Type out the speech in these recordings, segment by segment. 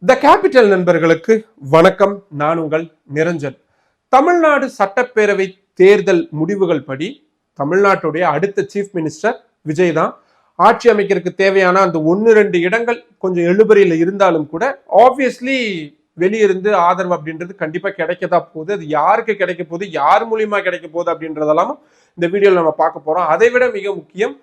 The capital நண்பர்களுக்கு வணக்கம். நான் உங்கள் நிரஞ்சன். தமிழ்நாடு சட்டப்பேரவை தேர்தல் முடிவுகள் படி தமிழ்நாட்டுடைய அடுத்த சீஃப் மினிஸ்டர் விஜய் தான். ஆட்சி அமைக்கிறதுக்கு தேவையான அந்த 1-2 இடங்கள் கொஞ்சம் எழுபறியில் இருந்தாலும் கூட ஆப்வியஸ்லி வெளியிருந்து ஆதரவு அப்படின்றது கண்டிப்பா கிடைக்கதா போகுது. அது யாருக்கு கிடைக்க போகுது, யார் மூலியமா கிடைக்க போகுது அப்படின்றதெல்லாம் இந்த வீடியோல நம்ம பார்க்க போறோம். அதை விட மிக முக்கியம்,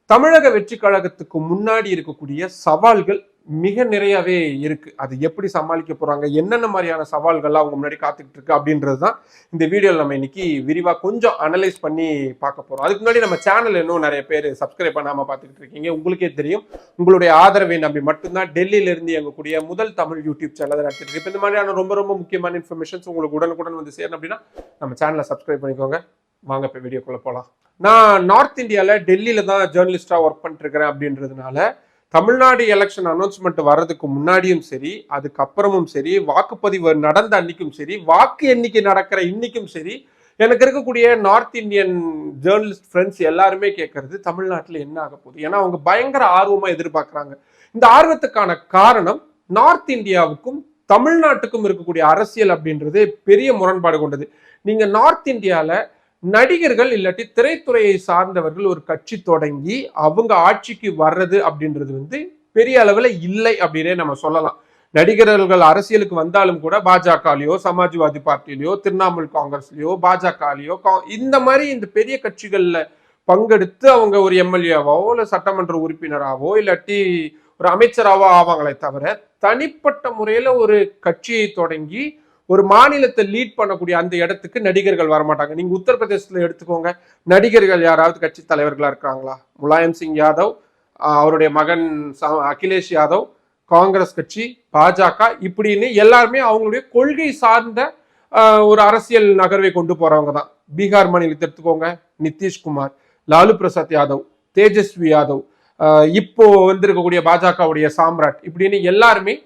தமிழக வெற்றி கழகத்துக்கு முன்னாடி இருக்கக்கூடிய சவால்கள் மிக நிறையவே இருக்கு. அது எப்படி சமாளிக்க போறாங்க, என்னென்ன மாதிரியான சவால்கள்லாம் அவங்க முன்னாடி காத்துக்கிட்டு இருக்கு அப்படின்றதுதான் இந்த வீடியோவில் நம்ம இன்னைக்கு விரிவா கொஞ்சம் அனலைஸ் பண்ணி பார்க்க போறோம். அதுக்கு முன்னாடி நம்ம சேனல் இன்னும் நிறைய பேர் சப்ஸ்கிரைப் பண்ணாம பார்த்துக்கிட்டு இருக்கீங்க. உங்களுக்கே தெரியும், உங்களுடைய ஆதரவை நம்பி மட்டும்தான் டெல்லியில இருந்து இயங்கக்கூடிய முதல் தமிழ் யூடியூப் சேனல் நடத்திட்டு இருக்கு. இந்த மாதிரியான ரொம்ப ரொம்ப முக்கியமான இன்ஃபர்மேஷன்ஸ் உங்களுக்கு உடனுக்குடன் வந்து சேரணும் அப்படின்னா நம்ம சேனலை சப்ஸ்கிரைப் பண்ணிக்கோங்க. வாங்க இப்போ வீடியோக்குள்ள போகலாம். நான் நார்த் இந்தியாவில் டெல்லியில தான் ஜேர்னலிஸ்டா ஒர்க் பண்ணிட்டு இருக்கிறேன் அப்படின்றதுனால தமிழ்நாடு எலெக்ஷன் அனௌன்ஸ்மெண்ட் வர்றதுக்கு முன்னாடியும் சரி, அதுக்கப்புறமும் சரி, வாக்குப்பதிவு நடந்த அன்னைக்கும் சரி, வாக்கு எண்ணிக்கை நடக்கிற இன்னைக்கும் சரி, எனக்கு இருக்கக்கூடிய நார்த் இந்தியன் ஜேர்னலிஸ்ட் ஃப்ரெண்ட்ஸ் எல்லாருமே கேட்கறது தமிழ்நாட்டில் என்ன ஆக போகுது. ஏன்னா அவங்க பயங்கர ஆர்வமா எதிர்பார்க்குறாங்க. இந்த ஆர்வத்துக்கான காரணம் நார்த் இந்தியாவுக்கும் தமிழ்நாட்டுக்கும் இருக்கக்கூடிய அரசியல் அப்படின்றது பெரிய முரண்பாடு கொண்டது. நீங்க நார்த் இந்தியால நடிகர்கள் இல்லாட்டி திரைத்துறையை சார்ந்தவர்கள் ஒரு கட்சி தொடங்கி அவங்க ஆட்சிக்கு வர்றது அப்படின்றது பெரிய அளவுல இல்லை அப்படின்னே நம்ம சொல்லலாம். நடிகர்கள் அரசியலுக்கு வந்தாலும் கூட பாஜகலயோ, சமாஜ்வாதி பார்ட்டிலயோ, திரிணாமுல் காங்கிரஸ்லயோ, பாஜகலயோ, இந்த மாதிரி இந்த பெரிய கட்சிகள்ல பங்கெடுத்து அவங்க ஒரு எம்எல்ஏவோ இல்ல சட்டமன்ற உறுப்பினராவோ இல்லாட்டி ஒரு அமைச்சராவோ ஆவாங்களே தவிர, தனிப்பட்ட முறையில ஒரு கட்சியை தொடங்கி ஒரு மாநிலத்தை லீட் பண்ணக்கூடிய அந்த இடத்துக்கு நடிகர்கள் வரமாட்டாங்க. நீங்க உத்தரப்பிரதேசத்துல எடுத்துக்கோங்க, நடிகர்கள் யாராவது கட்சி தலைவர்களா இருக்காங்களா? முலாயம் சிங் யாதவ், அவருடைய மகன் அகிலேஷ் யாதவ், காங்கிரஸ் கட்சி, பாஜக, இப்படின்னு எல்லாருமே அவங்களுடைய கொள்கை சார்ந்த ஒரு அரசியல் நகர்வை கொண்டு போறவங்க தான். பீகார் மாநிலத்தை எடுத்துக்கோங்க, நிதிஷ்குமார், லாலு பிரசாத் யாதவ், தேஜஸ்வி யாதவ், இப்போ வந்திருக்கக்கூடிய பாஜகவுடைய சாம்ராட், இப்படின்னு எல்லாருமே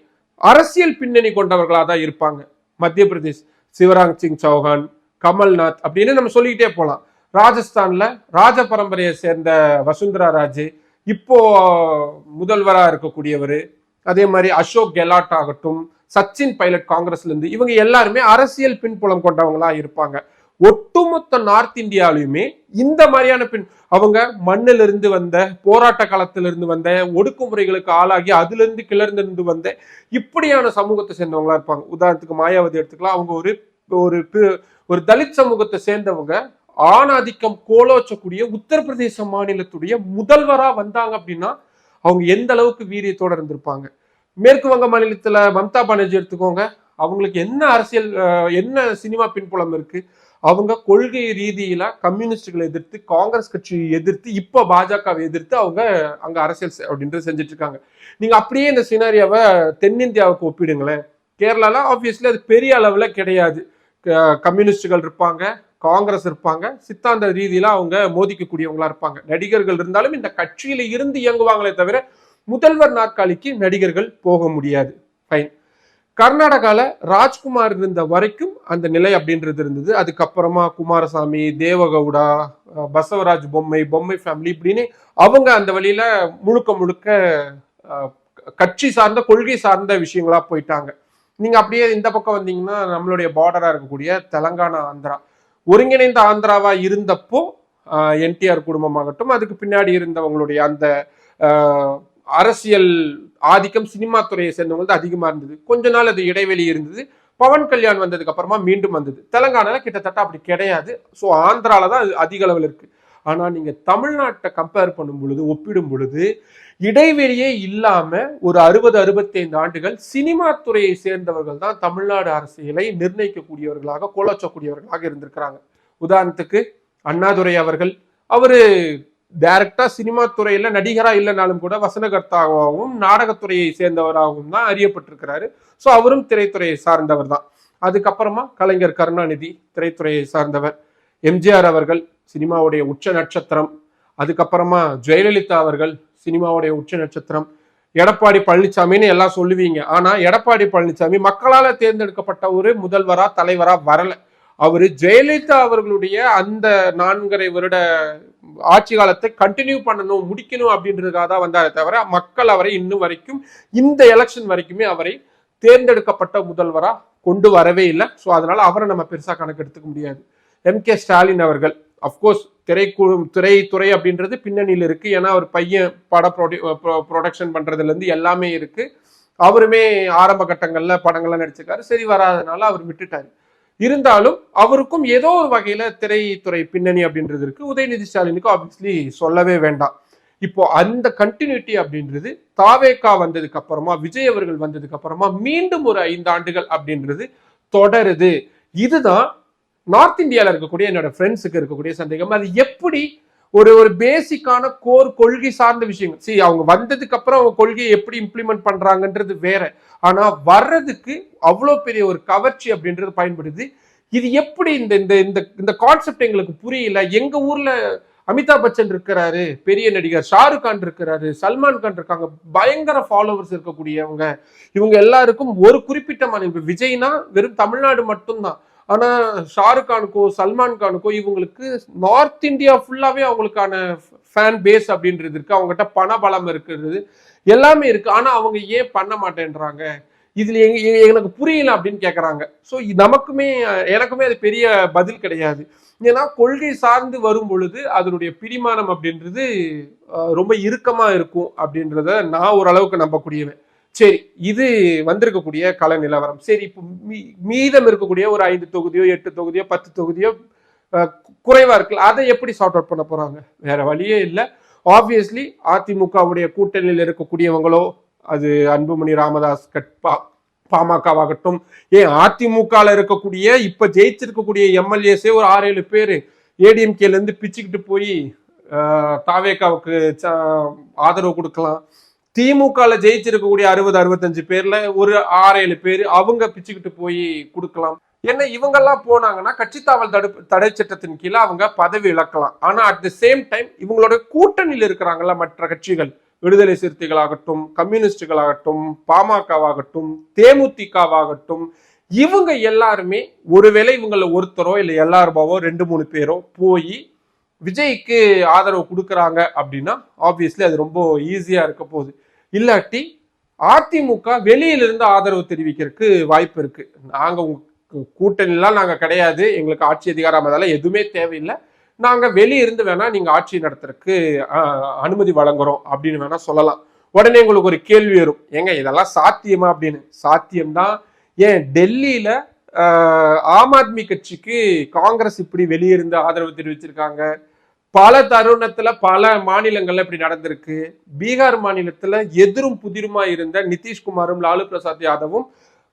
அரசியல் பின்னணி கொண்டவர்களா தான் இருப்பாங்க. மத்திய பிரதேஷ் சிவராஜ் சிங் சௌஹான், கமல்நாத் அப்படின்னு நம்ம சொல்லிக்கிட்டே போலாம். ராஜஸ்தான்ல ராஜ பரம்பரையை சேர்ந்த வசுந்தரா ராஜே, இப்போ முதல்வராக இருக்கக்கூடியவர், அதே மாதிரி அசோக் கெலாட் ஆகட்டும், சச்சின் பைலட் காங்கிரஸ்ல இருந்து, இவங்க எல்லாருமே அரசியல் பின்புலம் கொண்டவங்களா இருப்பாங்க. ஒட்டுமொத்த நார்த் இந்தியாவிலுமே இந்த மாதிரியான அவங்க மண்ணில இருந்து வந்த, போராட்ட காலத்திலிருந்து வந்த, ஒடுக்குமுறைகளுக்கு ஆளாகி அதுல இருந்து கிளர்ந்திருந்து வந்த இப்படியான சமூகத்தை சேர்ந்தவங்களா இருப்பாங்க. உதாரணத்துக்கு மாயாவதி எடுத்துக்கலாம். அவங்க ஒரு தலித் சமூகத்தை சேர்ந்தவங்க, ஆணாதிக்கம் கோலோச்சக்கூடிய உத்தரப்பிரதேச மாநிலத்துடைய முதல்வரா வந்தாங்க அப்படின்னா அவங்க எந்த அளவுக்கு வீரியத்தோட இருந்திருப்பாங்க. மேற்கு வங்க மாநிலத்துல மம்தா பானர்ஜி எடுத்துக்கோங்க. அவங்களுக்கு என்ன அரசியல், என்ன சினிமா பின்புலம் இருக்கு? அவங்க கொள்கை ரீதியில கம்யூனிஸ்டுகளை எதிர்த்து, காங்கிரஸ் கட்சியை எதிர்த்து, இப்ப பாஜகவை எதிர்த்து அவங்க அங்க அரசியல் அப்படின்றது செஞ்சுட்டு இருக்காங்க. நீங்க அப்படியே இந்த சினாரியாவை தென்னிந்தியாவுக்கு ஒப்பிடுங்களேன். கேரளால ஆப்வியஸ்லி அது பெரிய அளவுல கிடையாது. கம்யூனிஸ்டுகள் இருப்பாங்க, காங்கிரஸ் இருப்பாங்க, சித்தாந்த ரீதியில அவங்க மோதிக்கக்கூடியவங்களா இருப்பாங்க. நடிகர்கள் இருந்தாலும் இந்த கட்சியில இருந்து இயங்குவாங்களே தவிர முதல்வர் நாற்காலிக்கு நடிகர்கள் போக முடியாது. ஃபைன். கர்நாடகால ராஜ்குமார் இருந்த வரைக்கும் அந்த நிலை அப்படின்றது இருந்தது. அதுக்கப்புறமா குமாரசாமி, தேவகவுடா, பசவராஜ் பொம்மை ஃபேமிலி, இப்படின்னு அவங்க அந்த வழியில முழுக்க முழுக்க கட்சி சார்ந்த, கொள்கை சார்ந்த விஷயங்களா போயிட்டாங்க. நீங்க அப்படியே இந்த பக்கம் வந்தீங்கன்னா நம்மளுடைய பார்டரா இருக்கக்கூடிய தெலங்கானா, ஆந்திரா, ஒருங்கிணைந்த ஆந்திராவா இருந்தப்போ என்டிஆர் குடும்பமாகட்டும், அதுக்கு பின்னாடி இருந்தவங்களுடைய அந்த அரசியல் ஆதிக்கம் சினிமா துறையை சேர்ந்தவங்க அதிகமா இருந்தது. கொஞ்ச நாள் அது இடைவெளி இருந்தது. பவன் கல்யாண் வந்ததுக்கு அப்புறமா மீண்டும் வந்தது. தெலங்கானால கிட்டத்தட்ட அப்படி கிடையாது. ஸோ ஆந்திரால தான் அதிக அளவில் இருக்கு. ஆனா நீங்க தமிழ்நாட்டை கம்பேர் பண்ணும் பொழுது, ஒப்பிடும் பொழுது, இடைவெளியே இல்லாம ஒரு 60-65 ஆண்டுகள் சினிமா துறையை சேர்ந்தவர்கள் தான் தமிழ்நாடு அரசியலை நிர்ணயிக்கக்கூடியவர்களாக, கோலோச்சக்கூடியவர்களாக இருந்திருக்கிறாங்க. உதாரணத்துக்கு அண்ணாதுரை அவர்கள், அவரு டைரக்டா சினிமா துறையில நடிகரா இல்லைனாலும் கூட வசனகர்த்தாகவும் நாடகத்துறையை சேர்ந்தவராகவும் தான் அறியப்பட்டிருக்கிறாரு. ஸோ அவரும் திரைத்துறையை சார்ந்தவர் தான். அதுக்கப்புறமா கலைஞர் கருணாநிதி திரைத்துறையை சார்ந்தவர், எம்ஜிஆர் அவர்கள் சினிமாவுடைய உச்ச நட்சத்திரம், அதுக்கப்புறமா ஜெயலலிதா அவர்கள் சினிமாவுடைய உச்ச நட்சத்திரம், எடப்பாடி பழனிசாமின்னு எல்லாம் சொல்லுவீங்க. ஆனா எடப்பாடி பழனிசாமி மக்களால தேர்ந்தெடுக்கப்பட்ட ஒரு முதல்வரா, தலைவரா வரல. அவரு ஜெயலலிதா அவர்களுடைய அந்த 4.5 வருட ஆட்சி காலத்தை கண்டினியூ பண்ணணும், முடிக்கணும் அப்படின்றதுக்காக தான் வந்தாரே தவிர மக்கள் அவரை இன்னும் வரைக்கும், இந்த எலெக்ஷன் வரைக்குமே அவரை தேர்ந்தெடுக்கப்பட்ட முதல்வரா கொண்டு வரவே இல்லை. ஸோ அதனால அவரை நம்ம பெருசா கணக்கு எடுத்துக்க முடியாது. MK ஸ்டாலின் அவர்கள் அப்கோர்ஸ் திரைத்துறை அப்படின்றது பின்னணியில் இருக்கு. ஏன்னா அவர் பையன் பட ப்ரொடக்ஷன் பண்றதுல இருந்து எல்லாமே இருக்கு. அவருமே ஆரம்ப கட்டங்கள்ல படங்கள்லாம் நடிச்சிருக்காரு. சரி வராதனால அவர் விட்டுட்டாரு. இருந்தாலும் அவருக்கும் ஏதோ ஒரு வகையில திரைத்துறை பின்னணி அப்படின்றது இருக்கு. உதயநிதி ஸ்டாலினுக்கு ஆப்வியஸ்லி சொல்லவே வேண்டாம். இப்போ அந்த கண்டினியூட்டி அப்படின்றது தாவேகா வந்ததுக்கு அப்புறமா, விஜய் அவர்கள் வந்ததுக்கு அப்புறமா மீண்டும் ஒரு 5 ஆண்டுகள் அப்படின்றது தொடருது. இதுதான் நார்த் இந்தியாவில் இருக்கக்கூடிய என்னோட ஃப்ரெண்ட்ஸுக்கு இருக்கக்கூடிய சந்தேகம். அது எப்படி ஒரு பேசிக்கான கோர் கொள்கை சார்ந்த விஷயங்கள், சரி அவங்க வந்ததுக்கு அப்புறம் அவங்க கொள்கையை எப்படி இம்ப்ளிமெண்ட் பண்றாங்கன்றது வேற. ஆனா வர்றதுக்கு அவ்வளோ பெரிய ஒரு கவர்ச்சி அப்படின்றது பயன்படுது. இது எப்படி இந்த இந்த இந்த கான்செப்ட் எங்களுக்கு புரியல. எங்க ஊர்ல அமிதாப் பச்சன் இருக்கிறாரு, பெரிய நடிகர் ஷாருக் கான் இருக்கிறாரு, சல்மான் கான் இருக்காங்க, பயங்கர ஃபாலோவர்ஸ் இருக்கக்கூடியவங்க. இவங்க எல்லாருக்கும் ஒரு குறிப்பிட்ட மாநிலம், விஜய்னா வெறும் தமிழ்நாடு மட்டும்தான். ஆனா ஷாருக் கானுக்கோ சல்மான் கானுக்கோ இவங்களுக்கு நார்த் இந்தியா ஃபுல்லாவே அவங்களுக்கான ஃபேன் பேஸ் அப்படின்றது இருக்கு. அவங்ககிட்ட பண பலம் இருக்கிறது எல்லாமே இருக்கு. ஆனா அவங்க ஏன் பண்ண மாட்டேன்றாங்க, இதுல எனக்கு புரியல அப்படின்னு கேட்கறாங்க. ஸோ எனக்குமே அது பெரிய பதில் கிடையாது. ஏன்னா கொள்கை சார்ந்து வரும் பொழுது அதனுடைய பிடிமானம் அப்படின்றது ரொம்ப இறுக்கமா இருக்கும் அப்படின்றத நான் ஓரளவுக்கு நம்பக்கூடியவன். சரி, இது வந்திருக்கக்கூடிய கள நிலவரம். சரி, இப்போ மீதம் இருக்கக்கூடிய ஒரு 5 தொகுதியோ 8 தொகுதியோ 10 தொகுதியோ குறைவா இருக்குல்ல, அதை எப்படி சார்ட் அவுட் பண்ண போறாங்க? வேற வழியே இல்லை. ஆப்வியஸ்லி அதிமுகவுடைய கூட்டணியில் இருக்கக்கூடியவங்களோ, அது அன்புமணி ராமதாஸ் பாமகவாகட்டும், ஏன் அதிமுகல இருக்கக்கூடிய இப்ப ஜெயிச்சிருக்கக்கூடிய எம்எல்ஏஸே ஒரு 6-7 பேர் ஏடிஎம்கேல இருந்து பிச்சுக்கிட்டு போய் தாவேகாவுக்கு ஆதரவு கொடுக்கலாம். திமுகல ஜெயிச்சிருக்கக்கூடிய 60-65 பேர்ல ஒரு 6-7 பேர் அவங்க பிச்சுக்கிட்டு போய் கொடுக்கலாம். ஏன்னா இவங்கெல்லாம் போனாங்கன்னா கட்சித்தாவல் தடை சட்டத்தின் கீழே அவங்க பதவி இழக்கலாம். ஆனா அட் த சேம் டைம் இவங்களோட கூட்டணியில் இருக்கிறாங்கல்ல மற்ற கட்சிகள், விடுதலை சிறுத்தைகளாகட்டும், கம்யூனிஸ்டுகளாகட்டும், பாமகவாகட்டும், தேமுதிகவாகட்டும், இவங்க எல்லாருமே ஒருவேளை இவங்கள ஒருத்தரோ இல்லை எல்லாருமாவோ 2-3 பேரோ போய் விஜய்க்கு ஆதரவு கொடுக்குறாங்க அப்படின்னா ஆப்வியஸ்லி அது ரொம்ப ஈஸியா இருக்க போகுது. இல்லாட்டி அதிமுக வெளியிலிருந்து ஆதரவு தெரிவிக்கிறதுக்கு வாய்ப்பு இருக்கு. நாங்க உங்க கூட்டணிலாம் நாங்க கிடையாது, எங்களுக்கு ஆட்சி அதிகாரம் அதெல்லாம் எதுவுமே தேவையில்லை, நாங்க வெளியிருந்து வேணா நீங்க ஆட்சி நடத்துறதுக்கு அனுமதி வழங்குறோம் அப்படின்னு வேணா சொல்லலாம். உடனே உங்களுக்கு ஒரு கேள்வி வரும், ஏங்க இதெல்லாம் சாத்தியமா அப்படின்னு. சாத்தியம்தான். ஏன் டெல்லியில ஆம் ஆத்மி கட்சிக்கு காங்கிரஸ் இப்படி வெளியிருந்து ஆதரவு தெரிவிச்சிருக்காங்க. பல தருணத்துல பல மாநிலங்கள்ல இப்படி நடந்திருக்கு. பீகார் மாநிலத்துல எதிரும் புதிருமா இருந்த நிதிஷ்குமாரும் லாலு பிரசாத் யாதவும்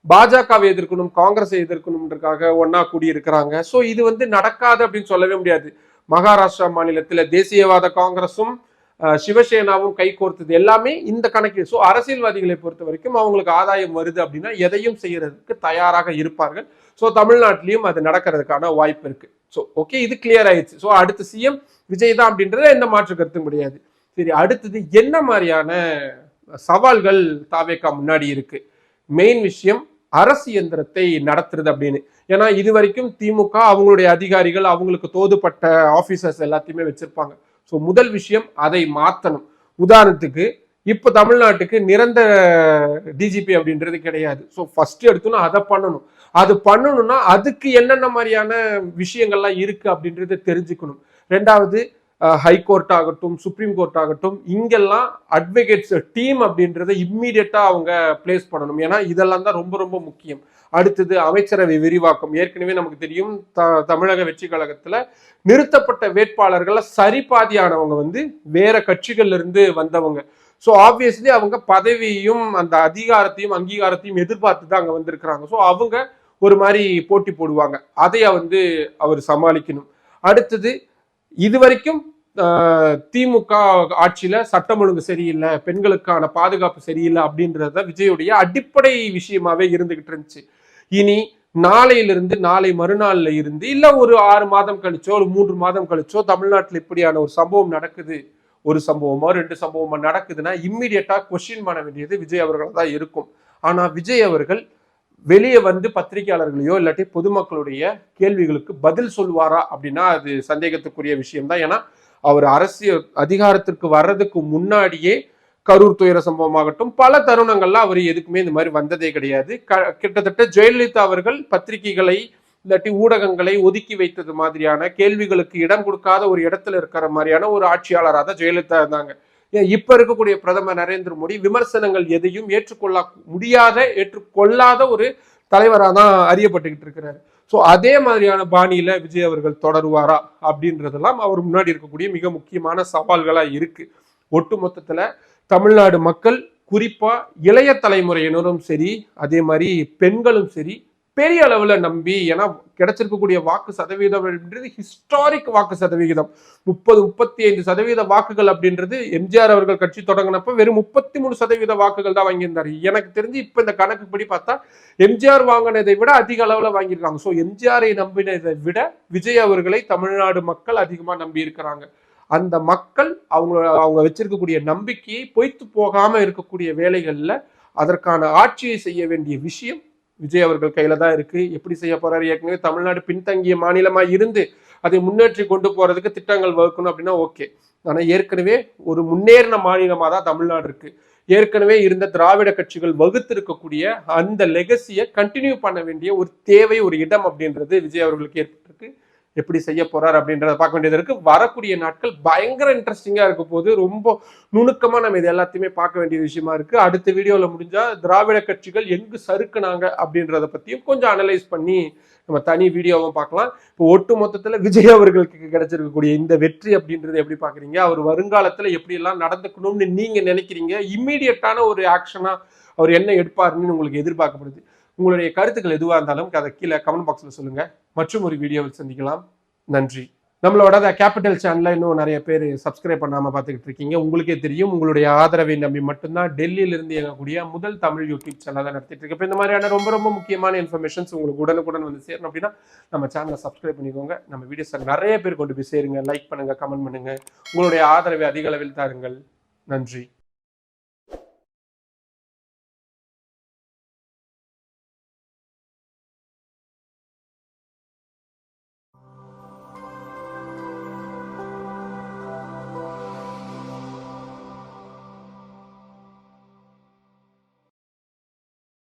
பாஜகவை எதிர்க்கணும், காங்கிரஸை எதிர்க்கணும்ன்றக்காக ஒன்னா கூடி இருக்கிறாங்க. ஸோ இது நடக்காது அப்படின்னு சொல்லவே முடியாது. மகாராஷ்டிரா மாநிலத்துல தேசியவாத காங்கிரஸும் சிவசேனாவும் கை கோர்த்தது எல்லாமே இந்த கணக்கில். ஸோ அரசியல்வாதிகளை பொறுத்த வரைக்கும் அவங்களுக்கு ஆதாயம் வருது அப்படின்னா எதையும் செய்யறதுக்கு தயாராக இருப்பார்கள். ஸோ தமிழ்நாட்டிலையும் அது நடக்கிறதுக்கான வாய்ப்பு இருக்கு. ஸோ ஓகே, இது கிளியர் ஆயிடுச்சு. ஸோ அடுத்த சிஎம் விஜய் தான் அப்படின்றத எந்த மாற்று கருத்தும் கிடையாது. சரி, அடுத்தது என்ன மாதிரியான சவால்கள் தாவேகா முன்னாடி இருக்கு? மெயின் விஷயம் அரசு இயந்திரத்தை நடத்துறது அப்படின்னு. ஏன்னா இது வரைக்கும் திமுக அவங்களுடைய அதிகாரிகள் அவங்களுக்கு தோதுப்பட்ட ஆபீசர்ஸ் எல்லாத்தையுமே வச்சிருப்பாங்க. ஸோ முதல் விஷயம் அதை மாற்றணும். உதாரணத்துக்கு இப்போ தமிழ்நாட்டுக்கு நிரந்தர டிஜிபி அப்படின்றது கிடையாது. ஸோ ஃபர்ஸ்ட் எடுத்தோம்னா அதை பண்ணணும். அது பண்ணணும்னா அதுக்கு என்னென்ன மாதிரியான விஷயங்கள்லாம் இருக்கு அப்படின்றத தெரிஞ்சுக்கணும். ரெண்டாவது ஹைகோர்ட் ஆகட்டும், சுப்ரீம் கோர்ட் ஆகட்டும், இங்கெல்லாம் அட்வொகேட்ஸ் டீம் அப்படின்றத இம்மீடியட்டா அவங்க பிளேஸ் பண்ணணும். ஏன்னா இதெல்லாம் தான் ரொம்ப ரொம்ப முக்கியம். அடுத்தது அமைச்சரவை விரிவாக்கம். ஏற்கனவே நமக்கு தெரியும் தமிழக வெற்றி கழகத்துல நிறுத்தப்பட்ட வேட்பாளர்கள்ல சரிபாதியானவங்க வேற கட்சிகள்ல இருந்து வந்தவங்க. ஸோ ஆப்வியஸ்லி அவங்க பதவியையும் அந்த அதிகாரத்தையும் அங்கீகாரத்தையும் எதிர்பார்த்து தான் அங்க வந்திருக்கிறாங்க. ஸோ அவங்க ஒரு மாதிரி போட்டி போடுவாங்க. அதைய அவர் சமாளிக்கணும். அடுத்தது இது வரைக்கும் திமுக ஆட்சியில சட்டம் ஒழுங்கு சரியில்லை, பெண்களுக்கான பாதுகாப்பு சரியில்லை அப்படின்றத விஜயுடைய அடிப்படை விஷயமாவே இருந்துகிட்டு இருந்துச்சு. இனி நாளையிலிருந்து நாளை மறுநாள்ல இருந்து இல்ல ஒரு 6 மாதம் கழிச்சோ ஒரு 3 மாதம் கழிச்சோ தமிழ்நாட்டில் இப்படியான ஒரு சம்பவம் நடக்குது, ஒரு சம்பவமோ 2 சம்பவமோ நடக்குதுன்னா இம்மிடியட்டா கொஸ்டின் பண்ண வேண்டியது விஜய் அவர்கள் தான் இருக்கும். ஆனா விஜய் அவர்கள் வெளியே பத்திரிகையாளர்களையோ இல்லாட்டி பொதுமக்களுடைய கேள்விகளுக்கு பதில் சொல்வாரா அப்படின்னா அது சந்தேகத்துக்குரிய விஷயம் தான். ஏன்னா அவர் அரசியல் அதிகாரத்திற்கு வர்றதுக்கு முன்னாடியே கரூர் துயர சம்பவமாகட்டும், பல தருணங்கள்ல அவர் எதுக்குமே இந்த மாதிரி வந்ததே கிடையாது. கிட்டத்தட்ட ஜெயலலிதா அவர்கள் பத்திரிகைகளை இல்லாட்டி ஊடகங்களை ஒதுக்கி வைத்தது மாதிரியான, கேள்விகளுக்கு இடம் கொடுக்காத ஒரு இடத்துல இருக்கிற மாதிரியான ஒரு ஆட்சியாளராக தான் ஜெயலலிதா இருந்தாங்க. இப்ப இருக்கக்கூடிய பிரதமர் நரேந்திர மோடி விமர்சனங்கள் எதையும் ஏற்றுக்கொள்ளாத ஒரு தலைவராக தான் அறியப்பட்டுக்கிட்டு இருக்கிறாரு. ஸோ அதே மாதிரியான பாணியில விஜய் அவர்கள் தொடருவாரா அப்படின்றதெல்லாம் அவர் முன்னாடி இருக்கக்கூடிய மிக முக்கியமான சவால்களா இருக்கு. ஒட்டு மொத்தத்துல தமிழ்நாடு மக்கள், குறிப்பா இளைய தலைமுறையினரும் சரி, அதே மாதிரி பெண்களும் சரி, பெரிய அளவுல நம்பி, ஏன்னா கிடைச்சிருக்கக்கூடிய வாக்கு சதவீதம் அப்படின்றது ஹிஸ்டாரிக் வாக்கு சதவிகிதம் 30-35% வாக்குகள் அப்படின்றது எம்ஜிஆர் அவர்கள் கட்சி தொடங்கினப்ப வெறும் 33% வாக்குகள் தான் வாங்கியிருந்தாரு. எனக்கு தெரிஞ்சு இப்ப இந்த கணக்குப்படி பார்த்தா எம்ஜிஆர் வாங்கினதை விட அதிக அளவுல வாங்கியிருக்காங்க. ஸோ எம்ஜிஆரை நம்பினதை விட விஜய் அவர்களை தமிழ்நாடு மக்கள் அதிகமா நம்பி இருக்கிறாங்க. அந்த மக்கள் அவங்க வச்சிருக்கக்கூடிய நம்பிக்கையை பொய்த்து போகாம இருக்கக்கூடிய வேலைகள்ல அதற்கான ஆட்சியை செய்ய வேண்டிய விஷயம் விஜய் அவர்கள் கையில தான் இருக்கு. எப்படி செய்ய போறாரு? ஏற்கனவே தமிழ்நாடு பின்தங்கிய மாநிலமா இருந்து அதை முன்னேற்றி கொண்டு போறதுக்கு திட்டங்கள் வகுக்கணும் அப்படின்னா ஓகே. ஆனா ஏற்கனவே ஒரு முன்னேறின மாநிலமா தான் தமிழ்நாடு இருக்கு. ஏற்கனவே இருந்த திராவிட கட்சிகள் வகுத்து இருக்கக்கூடிய அந்த லெகசியை கண்டினியூ பண்ண வேண்டிய ஒரு தேவை, ஒரு இடம் அப்படின்றது விஜய் அவர்களுக்கு ஏற்பட்டிருக்கு. எப்படி செய்ய போறாரு அப்படின்றத பார்க்க வேண்டியது இருக்கு. வரக்கூடிய நாட்கள் பயங்கர இன்ட்ரெஸ்டிங்கா இருக்க போது, ரொம்ப நுணுக்கமா நம்ம இது எல்லாத்தையுமே பார்க்க வேண்டிய விஷயமா இருக்கு. அடுத்த வீடியோல முடிஞ்சா திராவிட கட்சிகள் எங்கு சறுக்குனாங்க அப்படின்றத பத்தியும் கொஞ்சம் அனலைஸ் பண்ணி நம்ம தனி வீடியோவும் பார்க்கலாம். இப்போ ஒட்டு மொத்தத்துல விஜய் அவர்களுக்கு கிடைச்சிருக்கக்கூடிய இந்த வெற்றி அப்படின்றது எப்படி பாக்குறீங்க? அவர் வருங்காலத்துல எப்படி எல்லாம் நடந்துக்கணும்னு நீங்க நினைக்கிறீங்க? இம்மீடியட்டான ஒரு ஆக்ஷனா அவர் என்ன எடுப்பாருன்னு உங்களுக்கு எதிர்பார்க்கப்படுது? உங்களுடைய கருத்துக்கள் எதுவாக இருந்தாலும் அதை கீழே கமெண்ட் பாக்ஸ்ல சொல்லுங்க. மற்றும் ஒரு வீடியோவில் சந்திக்கலாம். நன்றி. நம்மளோட கேபிட்டல் சேனல்ல இன்னும் நிறைய பேர் சப்ஸ்கிரைப் பண்ணாம பார்த்துக்கிட்டு இருக்கீங்க. உங்களுக்கே தெரியும், உங்களுடைய ஆதரவை நம்பி மட்டும்தான் டெல்லியில இருந்து இயங்கக்கூடிய முதல் தமிழ் யூடியூப் சேனல் தான் நடத்திட்டு இருக்கு. இப்போ இந்த மாதிரியான ரொம்ப ரொம்ப முக்கியமான இன்ஃபர்மேஷன்ஸ் உங்களுக்கு உடனுக்குடன் வந்து சேரணும் அப்படின்னா நம்ம சேனலை சப்ஸ்கிரைப் பண்ணிக்கோங்க. நம்ம வீடியோஸ் நிறைய பேர் கொண்டு போய் சேருங்க. லைக் பண்ணுங்க, கமெண்ட் பண்ணுங்க. உங்களுடைய ஆதரவை அதிக அளவில் தாருங்கள். நன்றி.